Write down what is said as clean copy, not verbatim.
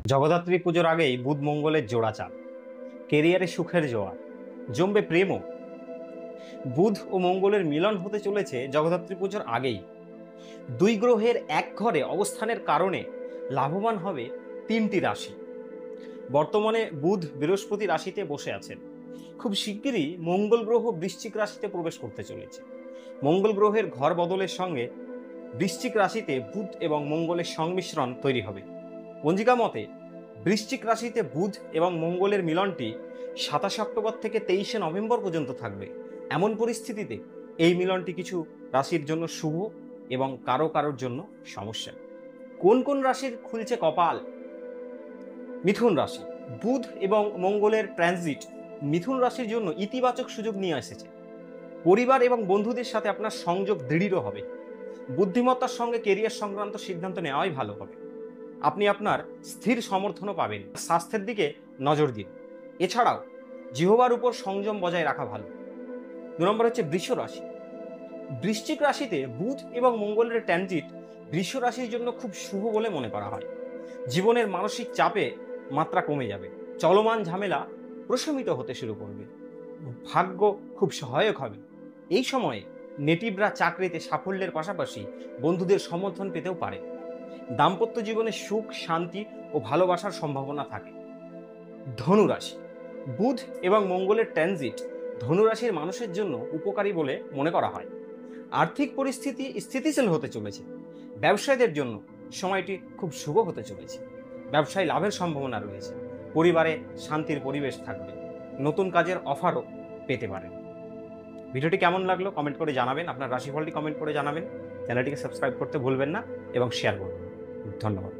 জগদ্ধাত্রী পুজোর আগেই বুধ মঙ্গলের জোড়া চাঁদ, কেরিয়ারে সুখের জোয়ার, জমবে প্রেমও। বুধ ও মঙ্গলের মিলন হতে চলেছে জগদ্ধাত্রী পুজোর আগেই। দুই গ্রহের এক ঘরে অবস্থানের কারণে লাভবান হবে তিনটি রাশি। বর্তমানে বুধ বৃহস্পতি রাশিতে বসে আছেন। খুব শিগগিরই মঙ্গল গ্রহ বৃশ্চিক রাশিতে প্রবেশ করতে চলেছে। মঙ্গল গ্রহের ঘর বদলের সঙ্গে বৃশ্চিক রাশিতে বুধ এবং মঙ্গলের সংমিশ্রণ তৈরি হবে। পঞ্জিকা মতে বৃশ্চিক রাশিতে বুধ এবং মঙ্গলের মিলনটি 27 অক্টোবর থেকে 23 নভেম্বর পর্যন্ত থাকবে। এমন পরিস্থিতিতে এই মিলনটি কিছু রাশির জন্য শুভ এবং কারো কারোর জন্য সমস্যা। কোন কোন রাশির খুলছে কপাল? মিথুন রাশি। বুধ এবং মঙ্গলের ট্রানজিট মিথুন রাশির জন্য ইতিবাচক সুযোগ নিয়ে এসেছে। পরিবার এবং বন্ধুদের সাথে আপনার সংযোগ দৃঢ় হবে। বুদ্ধিমত্তার সঙ্গে কেরিয়ার সংক্রান্ত সিদ্ধান্ত নেওয়াই ভালো হবে। আপনি আপনার স্থির সমর্থনও পাবেন। স্বাস্থ্যের দিকে নজর দিন। এছাড়াও জিহ্বার উপর সংযম বজায় রাখা ভালো। 2 নম্বর হচ্ছে বৃষ রাশি। বৃশ্চিক রাশিতে বুধ এবং মঙ্গলের ট্রানজিট বৃষ রাশির জন্য খুব শুভ বলে মনে করা হয়। জীবনের মানসিক চাপে মাত্রা কমে যাবে। চলমান ঝামেলা প্রশমিত হতে শুরু করবে। ভাগ্য খুব সহায়ক হবে। এই সময়ে নেটিভরা চাকরিতে সাফল্যের পাশাপাশি বন্ধুদের সমর্থন পেতেও পারে। দাম্পত্য জীবনে সুখ, শান্তি ও ভালোবাসার সম্ভাবনা থাকে। ধনুরাশি। বুধ এবং মঙ্গলের ট্রানজিট ধনুরাশির মানুষের জন্য উপকারী বলে মনে করা হয়। আর্থিক পরিস্থিতি স্থিতিশীল হতে চলেছে। ব্যবসায়ীদের জন্য সময়টি খুব শুভ হতে চলেছে। ব্যবসায় লাভের সম্ভাবনা রয়েছে। পরিবারে শান্তির পরিবেশ থাকবে। নতুন কাজের অফারও পেতে পারেন। ভিডিওটি কেমন লাগলো কমেন্ট করে জানাবেন। আপনার রাশিফলটি কমেন্ট করে জানাবেন। চ্যানেলটিকে সাবস্ক্রাইব করতে ভুলবেন না এবং শেয়ার করবেন। ধন্যবাদ।